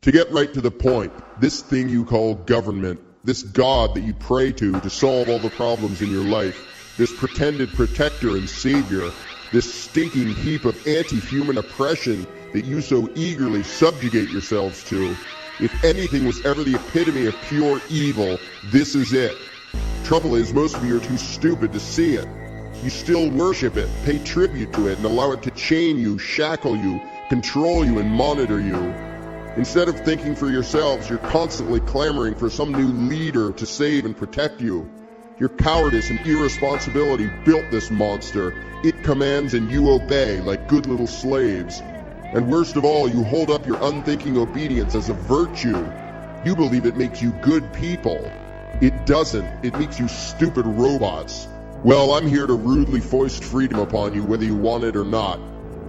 To get right to the point, this thing you call government, this God that you pray to solve all the problems in your life, this pretended protector and savior, this stinking heap of anti-human oppression that you so eagerly subjugate yourselves to, if anything was ever the epitome of pure evil, this is it. Trouble is, most of you are too stupid to see it. You still worship it, pay tribute to it, and allow it to chain you, shackle you, control you, and monitor you. Instead of thinking for yourselves, you're constantly clamoring for some new leader to save and protect you. Your cowardice and irresponsibility built this monster. It commands and you obey like good little slaves. And worst of all, you hold up your unthinking obedience as a virtue. You believe it makes you good people. It doesn't. It makes you stupid robots. Well, I'm here to rudely foist freedom upon you whether you want it or not.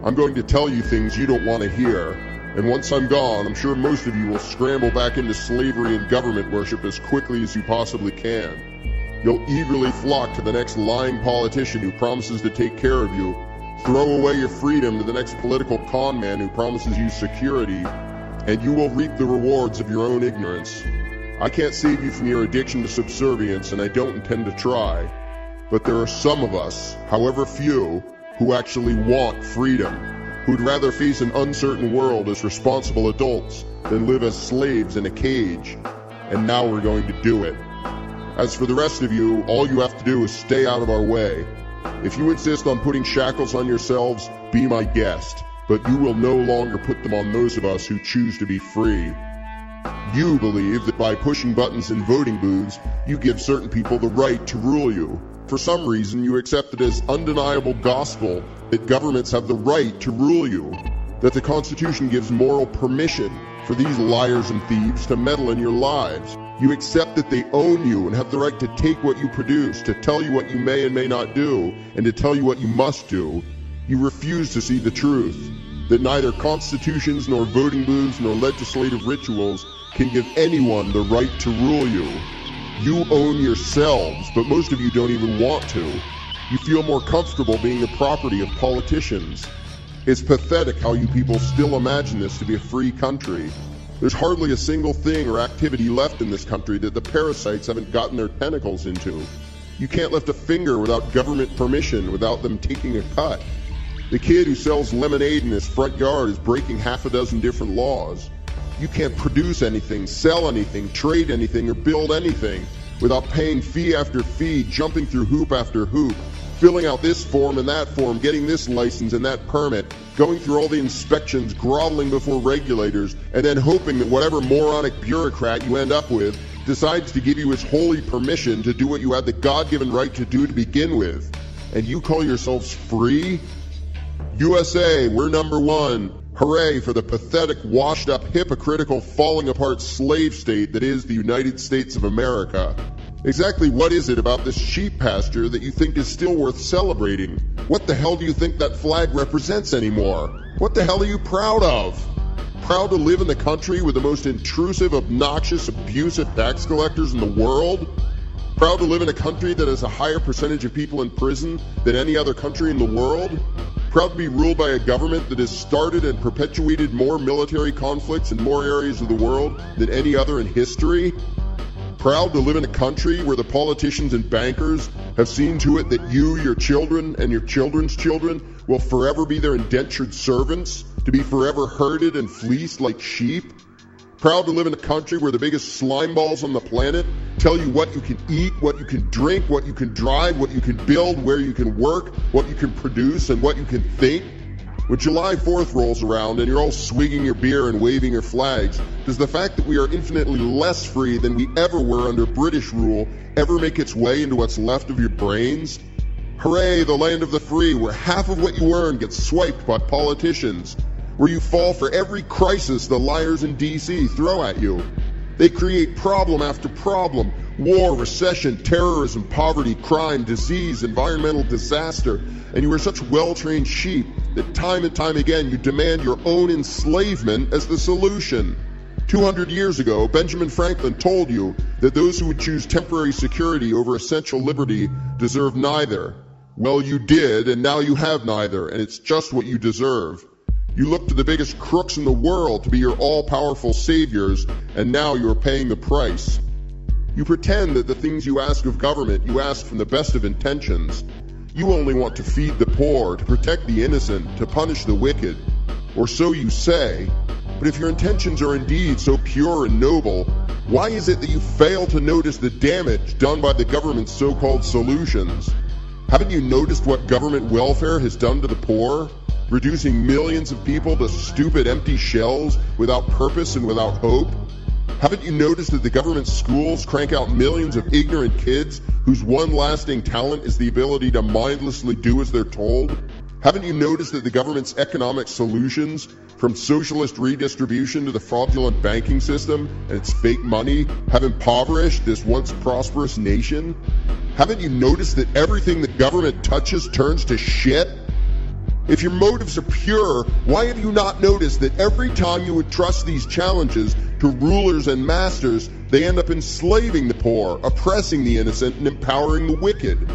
I'm going to tell you things you don't want to hear. And once I'm gone, I'm sure most of you will scramble back into slavery and government worship as quickly as you possibly can. You'll eagerly flock to the next lying politician who promises to take care of you, throw away your freedom to the next political con man who promises you security, and you will reap the rewards of your own ignorance. I can't save you from your addiction to subservience, and I don't intend to try. But there are some of us, however few, who actually want freedom, who'd rather face an uncertain world as responsible adults than live as slaves in a cage. And now we're going to do it. As for the rest of you, all you have to do is stay out of our way. If you insist on putting shackles on yourselves, be my guest, but you will no longer put them on those of us who choose to be free. You believe that by pushing buttons in voting booths, you give certain people the right to rule you. For some reason, you accept it as undeniable gospel that governments have the right to rule you, that the Constitution gives moral permission for these liars and thieves to meddle in your lives. You accept that they own you and have the right to take what you produce, to tell you what you may and may not do, and to tell you what you must do. You refuse to see the truth, that neither constitutions nor voting booths nor legislative rituals can give anyone the right to rule you. You own yourselves, but most of you don't even want to. You feel more comfortable being the property of politicians. It's pathetic how you people still imagine this to be a free country. There's hardly a single thing or activity left in this country that the parasites haven't gotten their tentacles into. You can't lift a finger without government permission, without them taking a cut. The kid who sells lemonade in his front yard is breaking half a dozen different laws. You can't produce anything, sell anything, trade anything, or build anything without paying fee after fee, jumping through hoop after hoop, filling out this form and that form, getting this license and that permit, going through all the inspections, groveling before regulators, and then hoping that whatever moronic bureaucrat you end up with decides to give you his holy permission to do what you had the God-given right to do to begin with. And you call yourselves free? USA, we're number one. Hooray for the pathetic, washed-up, hypocritical, falling-apart slave state that is the United States of America. Exactly what is it about this sheep pasture that you think is still worth celebrating? What the hell do you think that flag represents anymore? What the hell are you proud of? Proud to live in the country with the most intrusive, obnoxious, abusive tax collectors in the world? Proud to live in a country that has a higher percentage of people in prison than any other country in the world? Proud to be ruled by a government that has started and perpetuated more military conflicts in more areas of the world than any other in history? Proud to live in a country where the politicians and bankers have seen to it that you, your children, and your children's children will forever be their indentured servants, to be forever herded and fleeced like sheep? Proud to live in a country where the biggest slime balls on the planet tell you what you can eat, what you can drink, what you can drive, what you can build, where you can work, what you can produce, and what you can think? When July 4th rolls around and you're all swigging your beer and waving your flags, does the fact that we are infinitely less free than we ever were under British rule ever make its way into what's left of your brains? Hooray, the land of the free, where half of what you earn gets swiped by politicians, where you fall for every crisis the liars in D.C. throw at you. They create problem after problem: war, recession, terrorism, poverty, crime, disease, environmental disaster, and you are such well-trained sheep that time and time again you demand your own enslavement as the solution. 200 years ago, Benjamin Franklin told you that those who would choose temporary security over essential liberty deserve neither. Well, you did, and now you have neither, and it's just what you deserve. You look to the biggest crooks in the world to be your all-powerful saviors, and now you are paying the price. You pretend that the things you ask of government you ask from the best of intentions. You only want to feed the poor, to protect the innocent, to punish the wicked. Or so you say. But if your intentions are indeed so pure and noble, why is it that you fail to notice the damage done by the government's so-called solutions? Haven't you noticed what government welfare has done to the poor? Reducing millions of people to stupid empty shells without purpose and without hope? Haven't you noticed that the government schools crank out millions of ignorant kids whose one lasting talent is the ability to mindlessly do as they're told? Haven't you noticed that the government's economic solutions, from socialist redistribution to the fraudulent banking system and its fake money, have impoverished this once prosperous nation? Haven't you noticed that everything the government touches turns to shit? If your motives are pure, why have you not noticed that every time you entrust these challenges to rulers and masters, they end up enslaving the poor, oppressing the innocent, and empowering the wicked?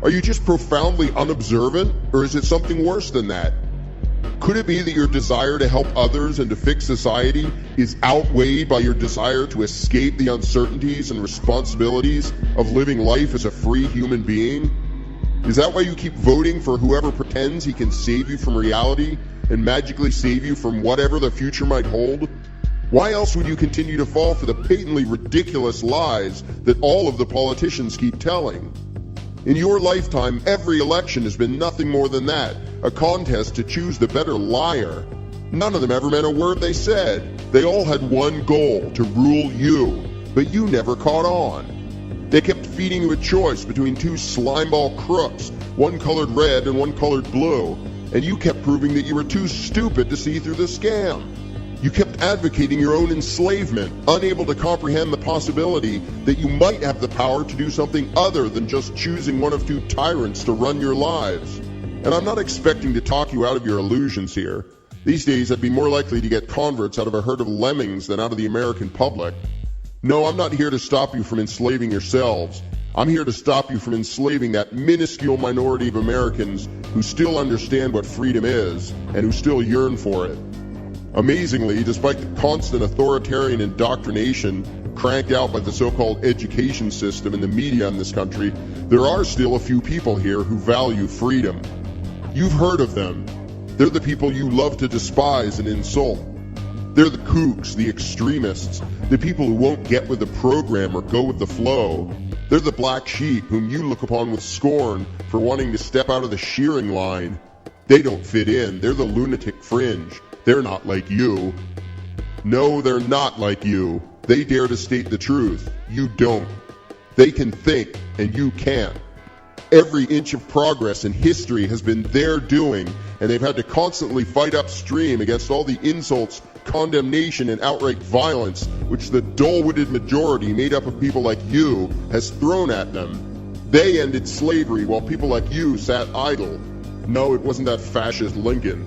Are you just profoundly unobservant, or is it something worse than that? Could it be that your desire to help others and to fix society is outweighed by your desire to escape the uncertainties and responsibilities of living life as a free human being? Is that why you keep voting for whoever pretends he can save you from reality and magically save you from whatever the future might hold? Why else would you continue to fall for the patently ridiculous lies that all of the politicians keep telling? In your lifetime, every election has been nothing more than that, a contest to choose the better liar. None of them ever meant a word they said. They all had one goal, to rule you, but you never caught on. They kept feeding you a choice between two slimeball crooks, one colored red and one colored blue, and you kept proving that you were too stupid to see through the scam. You kept advocating your own enslavement, unable to comprehend the possibility that you might have the power to do something other than just choosing one of two tyrants to run your lives. And I'm not expecting to talk you out of your illusions here. These days I'd be more likely to get converts out of a herd of lemmings than out of the American public. No, I'm not here to stop you from enslaving yourselves. I'm here to stop you from enslaving that minuscule minority of Americans who still understand what freedom is and who still yearn for it. Amazingly, despite the constant authoritarian indoctrination cranked out by the so-called education system and the media in this country, there are still a few people here who value freedom. You've heard of them. They're the people you love to despise and insult. They're the kooks, the extremists, the people who won't get with the program or go with the flow. They're the black sheep whom you look upon with scorn for wanting to step out of the shearing line. They don't fit in. They're the lunatic fringe. They're not like you. No, they're not like you. They dare to state the truth. You don't. They can think, and you can't. Every inch of progress in history has been their doing, and they've had to constantly fight upstream against all the insults, condemnation, and outright violence which the dull-witted majority made up of people like you has thrown at them. They ended slavery while people like you sat idle. No, it wasn't that fascist Lincoln.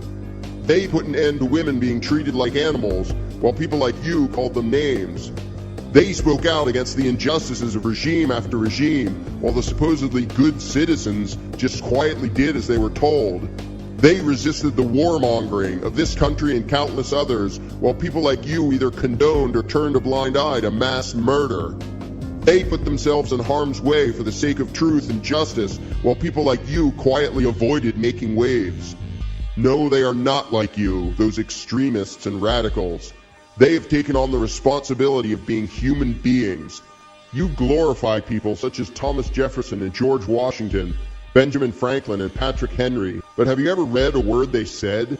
They put an end to women being treated like animals while people like you called them names. They spoke out against the injustices of regime after regime while the supposedly good citizens just quietly did as they were told. They resisted the warmongering of this country and countless others while people like you either condoned or turned a blind eye to mass murder. They put themselves in harm's way for the sake of truth and justice while people like you quietly avoided making waves. No, they are not like you, those extremists and radicals. They have taken on the responsibility of being human beings. You glorify people such as Thomas Jefferson and George Washington, Benjamin Franklin and Patrick Henry, but have you ever read a word they said?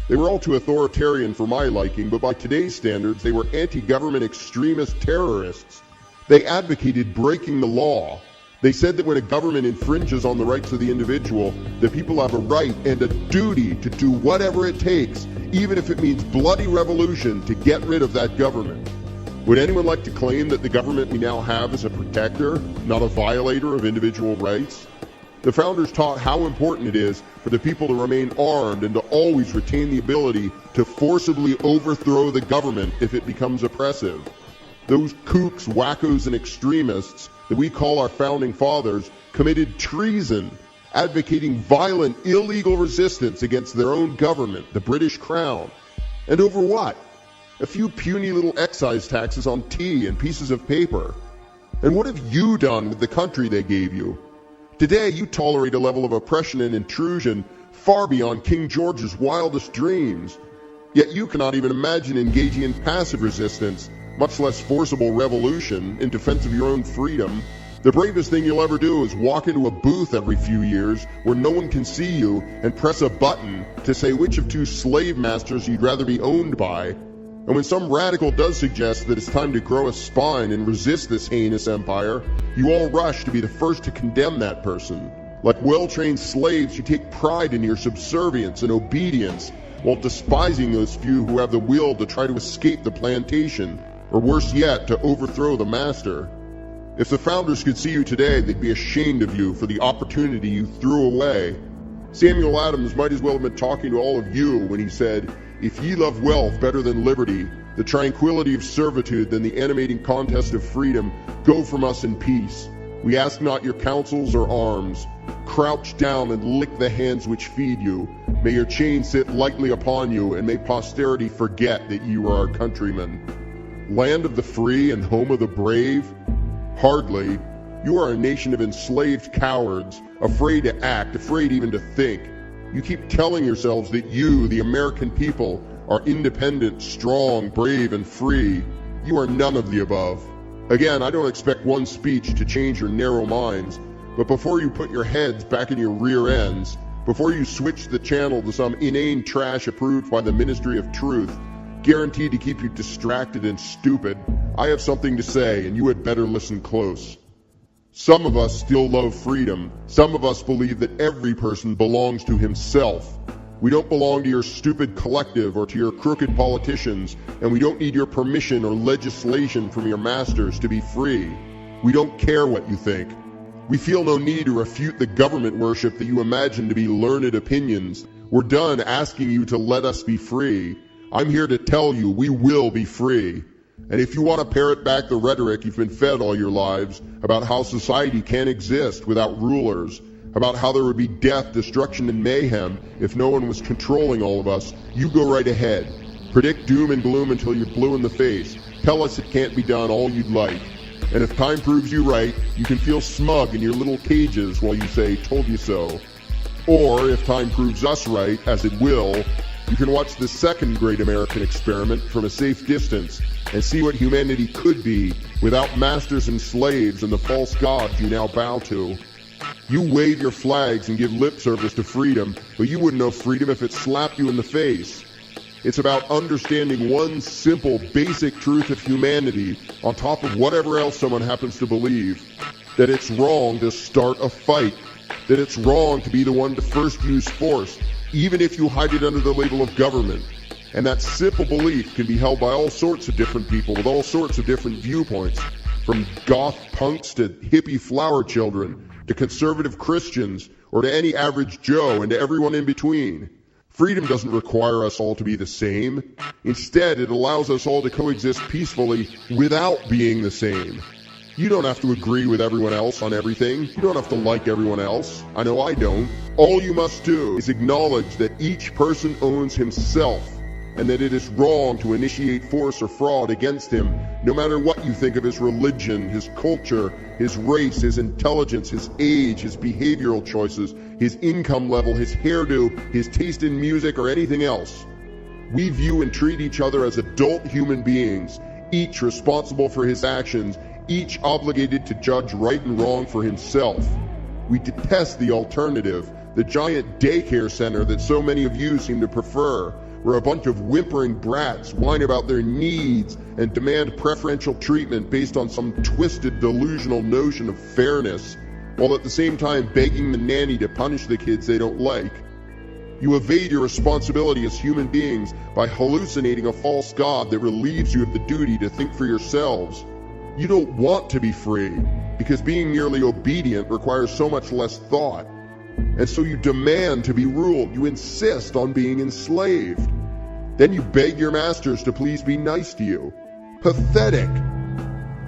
They were all too authoritarian for my liking, but by today's standards, they were anti-government extremist terrorists. They advocated breaking the law. They said that when a government infringes on the rights of the individual, the people have a right and a duty to do whatever it takes, even if it means bloody revolution, to get rid of that government. Would anyone like to claim that the government we now have is a protector, not a violator of individual rights? The founders taught how important it is for the people to remain armed and to always retain the ability to forcibly overthrow the government if it becomes oppressive. Those kooks, wackos, and extremists that we call our founding fathers committed treason. advocating violent, illegal resistance against their own government, the British Crown. And over what? A few puny little excise taxes on tea and pieces of paper. And what have you done with the country they gave you? Today you tolerate a level of oppression and intrusion far beyond King George's wildest dreams. Yet you cannot even imagine engaging in passive resistance, much less forcible revolution, in defense of your own freedom. The bravest thing you'll ever do is walk into a booth every few years where no one can see you and press a button to say which of two slave masters you'd rather be owned by. And when some radical does suggest that it's time to grow a spine and resist this heinous empire, you all rush to be the first to condemn that person. Like well-trained slaves, you take pride in your subservience and obedience, while despising those few who have the will to try to escape the plantation, or worse yet, to overthrow the master. If the founders could see you today, they'd be ashamed of you for the opportunity you threw away. Samuel Adams might as well have been talking to all of you when he said, "If ye love wealth better than liberty, the tranquility of servitude than the animating contest of freedom, go from us in peace. We ask not your counsels or arms. Crouch down and lick the hands which feed you. May your chain sit lightly upon you, and may posterity forget that you are our countrymen." Land of the free and home of the brave? Hardly. You are a nation of enslaved cowards, afraid to act, afraid even to think. You keep telling yourselves that you, the American people, are independent, strong, brave, and free. You are none of the above. Again, I don't expect one speech to change your narrow minds, but before you put your heads back in your rear ends, before you switch the channel to some inane trash approved by the Ministry of Truth, guaranteed to keep you distracted and stupid, I have something to say, and you had better listen close. Some of us still love freedom. Some of us believe that every person belongs to himself. We don't belong to your stupid collective or to your crooked politicians, and we don't need your permission or legislation from your masters to be free. We don't care what you think. We feel no need to refute the government worship that you imagine to be learned opinions. We're done asking you to let us be free. I'm here to tell you we will be free. And if you want to parrot back the rhetoric you've been fed all your lives about how society can't exist without rulers, about how there would be death, destruction, and mayhem if no one was controlling all of us, you go right ahead. Predict doom and gloom until you're blue in the face. Tell us it can't be done all you'd like. And if time proves you right, you can feel smug in your little cages while you say, "Told you so." Or if time proves us right, as it will, you can watch the second great American experiment from a safe distance and see what humanity could be without masters and slaves and the false gods you now bow to. You wave your flags and give lip service to freedom, but you wouldn't know freedom if it slapped you in the face. It's about understanding one simple, basic truth of humanity on top of whatever else someone happens to believe. That it's wrong to start a fight. That it's wrong to be the one to first use force, even if you hide it under the label of government. And that simple belief can be held by all sorts of different people with all sorts of different viewpoints, from goth punks to hippie flower children, to conservative Christians, or to any average Joe and to everyone in between. Freedom doesn't require us all to be the same. Instead, it allows us all to coexist peacefully without being the same. You don't have to agree with everyone else on everything. You don't have to like everyone else. I know I don't. All you must do is acknowledge that each person owns himself, and that it is wrong to initiate force or fraud against him, no matter what you think of his religion, his culture, his race, his intelligence, his age, his behavioral choices, his income level, his hairdo, his taste in music, or anything else. We view and treat each other as adult human beings, each responsible for his actions, each obligated to judge right and wrong for himself. We detest the alternative, the giant daycare center that so many of you seem to prefer, where a bunch of whimpering brats whine about their needs and demand preferential treatment based on some twisted, delusional notion of fairness, while at the same time begging the nanny to punish the kids they don't like. You evade your responsibility as human beings by hallucinating a false god that relieves you of the duty to think for yourselves. You don't want to be free, because being merely obedient requires so much less thought. And so you demand to be ruled. You insist on being enslaved. Then you beg your masters to please be nice to you. Pathetic.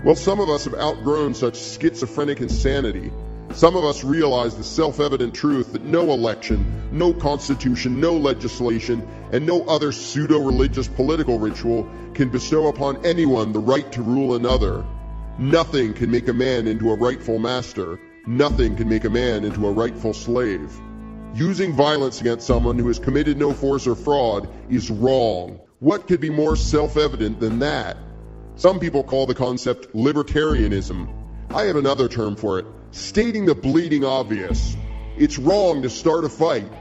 Well, some of us have outgrown such schizophrenic insanity. Some of us realize the self-evident truth that no election, no constitution, no legislation, and no other pseudo-religious political ritual can bestow upon anyone the right to rule another. Nothing can make a man into a rightful master. Nothing can make a man into a rightful slave. Using violence against someone who has committed no force or fraud is wrong. What could be more self-evident than that? Some people call the concept libertarianism. I have another term for it: stating the bleeding obvious. It's wrong to start a fight.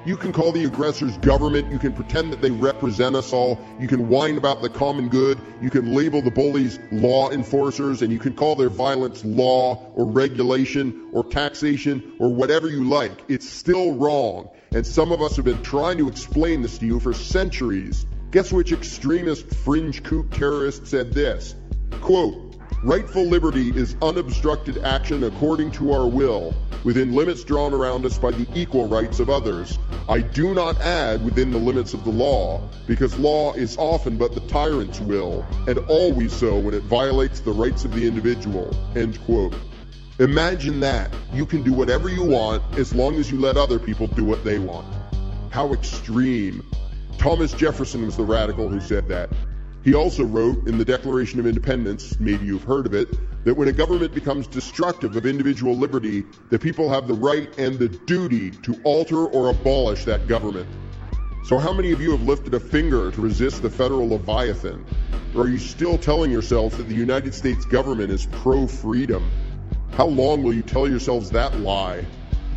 You can call the aggressors government, you can pretend that they represent us all, you can whine about the common good, you can label the bullies law enforcers, and you can call their violence law or regulation or taxation or whatever you like. It's still wrong, and some of us have been trying to explain this to you for centuries. Guess which extremist fringe kook terrorist said this? Quote, "Rightful liberty is unobstructed action according to our will, within limits drawn around us by the equal rights of others. I do not add within the limits of the law, because law is often but the tyrant's will, and always so when it violates the rights of the individual." End quote. Imagine that. You can do whatever you want as long as you let other people do what they want. How extreme. Thomas Jefferson was the radical who said that. He also wrote in the Declaration of Independence, maybe you've heard of it, that when a government becomes destructive of individual liberty, the people have the right and the duty to alter or abolish that government. So how many of you have lifted a finger to resist the federal Leviathan? Or are you still telling yourselves that the United States government is pro-freedom? How long will you tell yourselves that lie?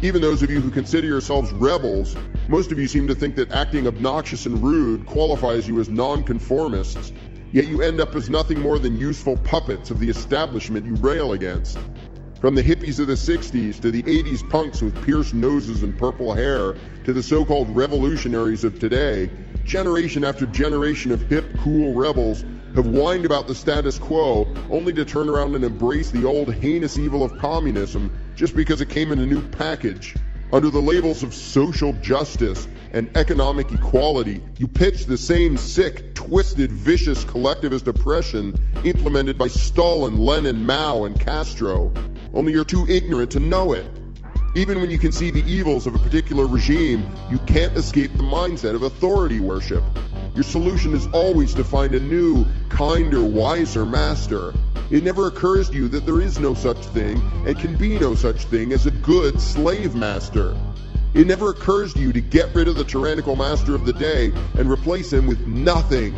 Even those of you who consider yourselves rebels, most of you seem to think that acting obnoxious and rude qualifies you as nonconformists, yet you end up as nothing more than useful puppets of the establishment you rail against. From the hippies of the 60s to the 80s punks with pierced noses and purple hair to the so-called revolutionaries of today, generation after generation of hip, cool rebels have whined about the status quo only to turn around and embrace the old heinous evil of communism just because it came in a new package. Under the labels of social justice and economic equality, you pitch the same sick, twisted, vicious collectivist oppression implemented by Stalin, Lenin, Mao, and Castro. Only you're too ignorant to know it. Even when you can see the evils of a particular regime, you can't escape the mindset of authority worship. Your solution is always to find a new, kinder, wiser master. It never occurs to you that there is no such thing and can be no such thing as a good slave master. It never occurs to you to get rid of the tyrannical master of the day and replace him with nothing.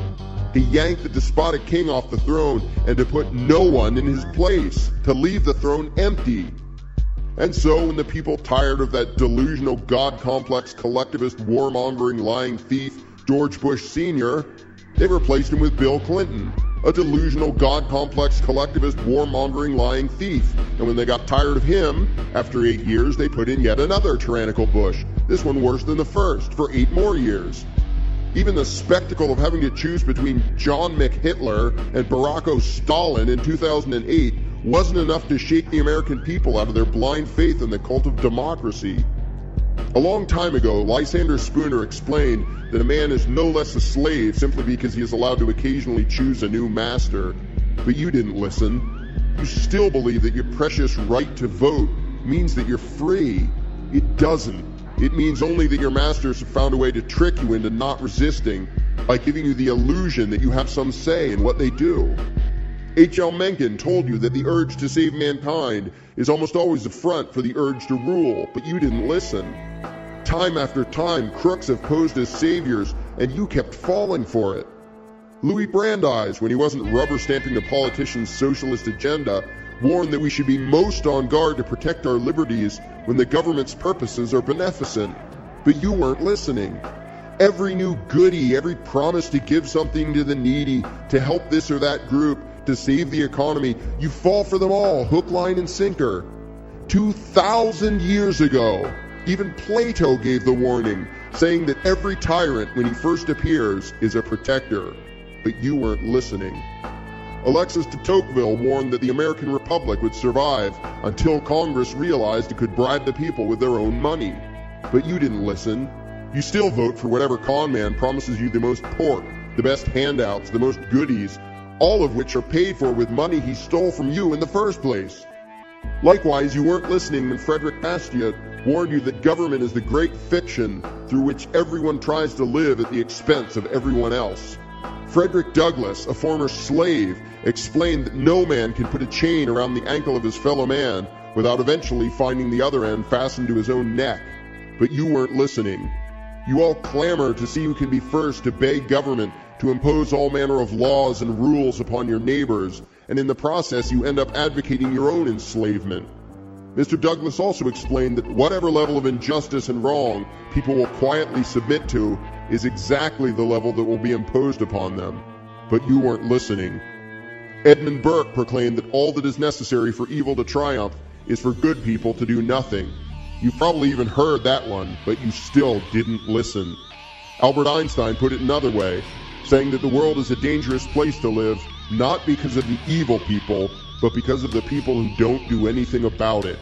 To yank the despotic king off the throne and to put no one in his place, to leave the throne empty. And so when the people tired of that delusional God-complex collectivist warmongering lying thief George Bush Sr., they replaced him with Bill Clinton, a delusional God-complex collectivist warmongering lying thief. And when they got tired of him, after 8 years they put in yet another tyrannical Bush, this one worse than the first, for 8 more years. Even the spectacle of having to choose between John McHitler and Barack O'Stalin in 2008 wasn't enough to shake the American people out of their blind faith in the cult of democracy. A long time ago, Lysander Spooner explained that a man is no less a slave simply because he is allowed to occasionally choose a new master. But you didn't listen. You still believe that your precious right to vote means that you're free. It doesn't. It means only that your masters have found a way to trick you into not resisting by giving you the illusion that you have some say in what they do. H.L. Mencken told you that the urge to save mankind is almost always a front for the urge to rule, but you didn't listen. Time after time, crooks have posed as saviors, and you kept falling for it. Louis Brandeis, when he wasn't rubber-stamping the politician's socialist agenda, warned that we should be most on guard to protect our liberties when the government's purposes are beneficent. But you weren't listening. Every new goodie, every promise to give something to the needy, to help this or that group, to save the economy, you fall for them all, hook, line, and sinker. 2,000 years ago, even Plato gave the warning, saying that every tyrant, when he first appears, is a protector. But you weren't listening. Alexis de Tocqueville warned that the American Republic would survive until Congress realized it could bribe the people with their own money. But you didn't listen. You still vote for whatever con man promises you the most pork, the best handouts, the most goodies, all of which are paid for with money he stole from you in the first place. Likewise, you weren't listening when Frederick Bastiat warned you that government is the great fiction through which everyone tries to live at the expense of everyone else. Frederick Douglass, a former slave, explained that no man can put a chain around the ankle of his fellow man without eventually finding the other end fastened to his own neck. But you weren't listening. You all clamor to see who can be first to beg government to impose all manner of laws and rules upon your neighbors, and in the process you end up advocating your own enslavement. Mr. Douglass also explained that whatever level of injustice and wrong people will quietly submit to is exactly the level that will be imposed upon them. But you weren't listening. Edmund Burke proclaimed that all that is necessary for evil to triumph is for good people to do nothing. You've probably even heard that one, but you still didn't listen. Albert Einstein put it another way, saying that the world is a dangerous place to live, not because of the evil people, but because of the people who don't do anything about it.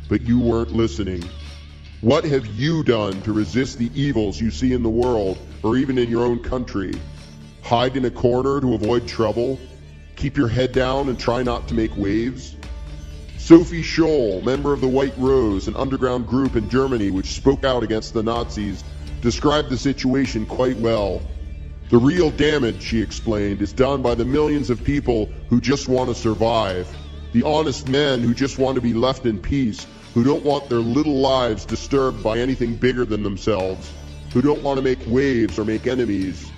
But you weren't listening. What have you done to resist the evils you see in the world, or even in your own country? Hide in a corner to avoid trouble? Keep your head down and try not to make waves? Sophie Scholl, member of the White Rose, an underground group in Germany which spoke out against the Nazis, described the situation quite well. The real damage, she explained, is done by the millions of people who just want to survive. The honest men who just want to be left in peace, who don't want their little lives disturbed by anything bigger than themselves, who don't want to make waves or make enemies.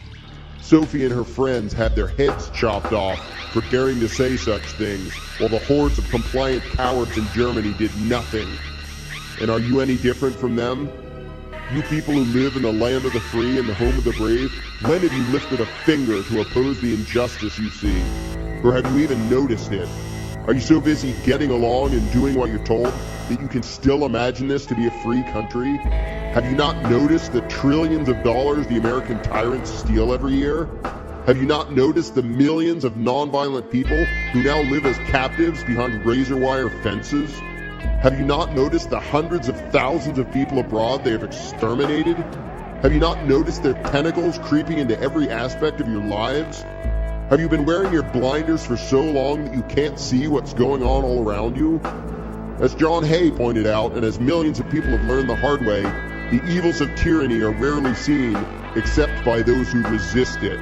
Sophie and her friends had their heads chopped off for daring to say such things, while the hordes of compliant cowards in Germany did nothing. And are you any different from them? You people who live in the land of the free and the home of the brave, when have you lifted a finger to oppose the injustice you see? Or have you even noticed it? Are you so busy getting along and doing what you're told that you can still imagine this to be a free country? Have you not noticed the trillions of dollars the American tyrants steal every year? Have you not noticed the millions of nonviolent people who now live as captives behind razor wire fences? Have you not noticed the hundreds of thousands of people abroad they have exterminated? Have you not noticed their tentacles creeping into every aspect of your lives? Have you been wearing your blinders for so long that you can't see what's going on all around you? As John Hay pointed out, and as millions of people have learned the hard way, the evils of tyranny are rarely seen except by those who resist it.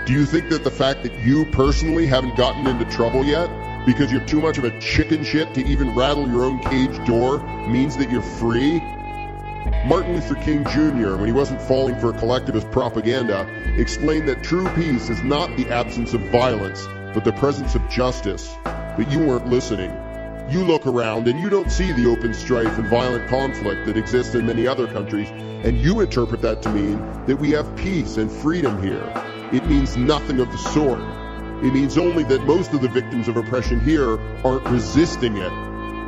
Do you think that the fact that you personally haven't gotten into trouble yet, because you're too much of a chicken shit to even rattle your own cage door, means that you're free? Martin Luther King Jr., when he wasn't falling for collectivist propaganda, explained that true peace is not the absence of violence, but the presence of justice. But you weren't listening. You look around and you don't see the open strife and violent conflict that exists in many other countries, and you interpret that to mean that we have peace and freedom here. It means nothing of the sort. It means only that most of the victims of oppression here aren't resisting it.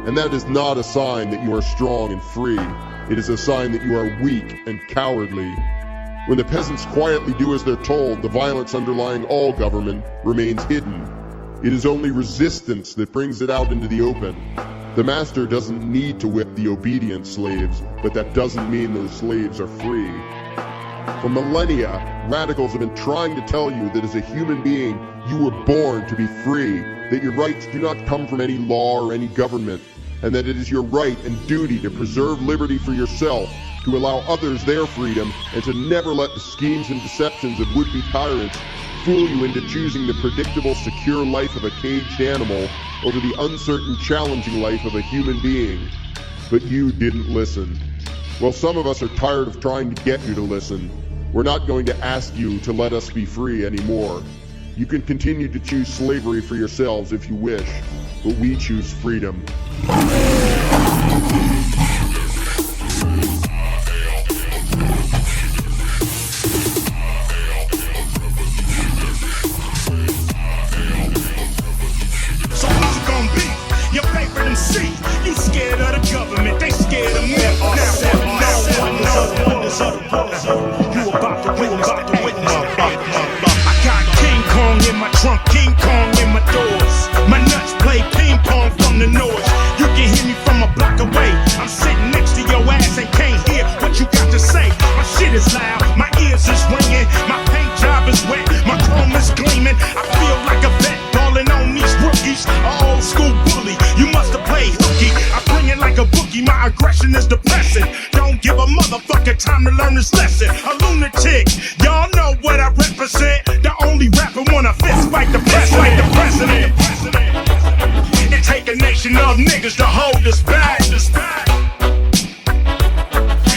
And that is not a sign that you are strong and free. It is a sign that you are weak and cowardly. When the peasants quietly do as they're told, the violence underlying all government remains hidden. It is only resistance that brings it out into the open. The master doesn't need to whip the obedient slaves, but that doesn't mean those slaves are free. For millennia, radicals have been trying to tell you that as a human being, you were born to be free, that your rights do not come from any law or any government, and that it is your right and duty to preserve liberty for yourself, to allow others their freedom, and to never let the schemes and deceptions of would-be tyrants fool you into choosing the predictable, secure life of a caged animal over the uncertain, challenging life of a human being. But you didn't listen. Well, some of us are tired of trying to get you to listen. We're not going to ask you to let us be free anymore. You can continue to choose slavery for yourselves if you wish, but we choose freedom. You scared of the government, they scared of me. Now, you about to witness. I got King Kong in my trunk, King Kong in my doors. My nuts play ping pong from the noise. You can hear me from time to learn this lesson. A lunatic, y'all know what I represent. The only rapper wanna fist fight the president. It take a nation of niggas to hold us back.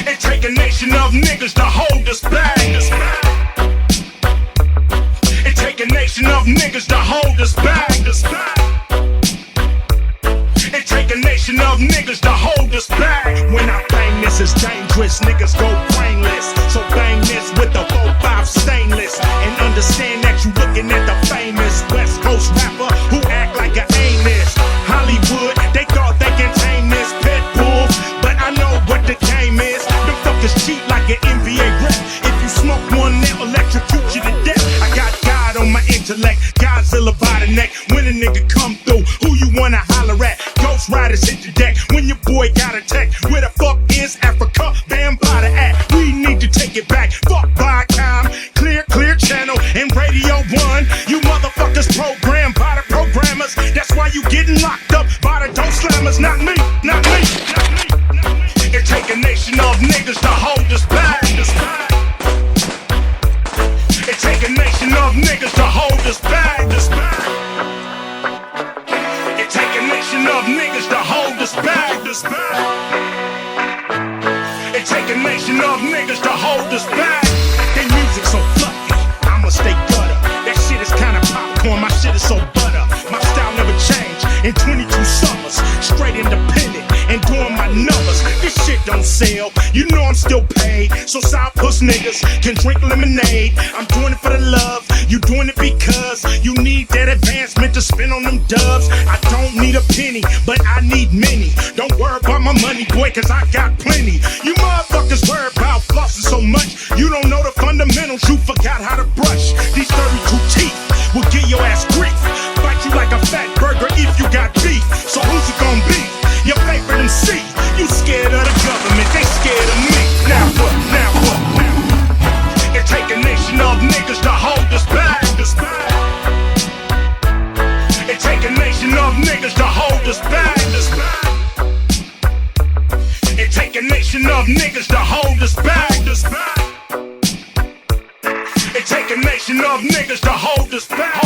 It take a nation of niggas to hold us back. It take a nation of niggas to hold us back. It take a nation of niggas to hold us back. When I bang this, it's dangerous. Niggas go brainless. So bang this with the 4-5 stainless. And understand that you looking at the famous West Coast rapper who act like an Amos. Hollywood, they thought they can tame this pit bull, but I know what the game is. The fuckers cheat like an NBA rep. If you smoke one, they'll electrocute you to death. I got God on my intellect, Godzilla by the neck. When a nigga come through, who you wanna holler at? Ghost Riders hit the deck when your boy got attacked. Where the fuck is Africa? Bam by the act. We need to take it back. Fuck Viacom, clear channel and Radio 1. You motherfuckers programmed by the programmers. That's why you getting locked up by the dope slammers. Not me. It take a nation of niggas to hold us back. It take a nation of niggas to hold us back. It take a nation of niggas to hold us back. It take a nation of niggas to hold us back. They music so fluffy, I'ma stay gutter. That shit is kinda popcorn, my shit is so butter. My style never changed in 22 summers. Straight independent and doing my numbers. This shit don't sell, you know I'm still paid. So side puss niggas can drink lemonade. I'm doing it for the love, you doing it because you need that advancement to spend on them dubs. I don't need a penny, but I need many. Don't worry about my money, boy, cause I got plenty. You motherfuckers worry about flossing so much, you don't know the fundamentals, you forgot how to brush. These 32 teeth will give your ass grief. Bite you like a fat burger if you got beef. So who's it gonna be? Your favorite MC. You scared of the government, they scared of me. Now what? It take a nation of niggas to hold us back. It take a nation of niggas to hold us back. It take a nation of niggas to hold us back. It take a nation of niggas to hold us back.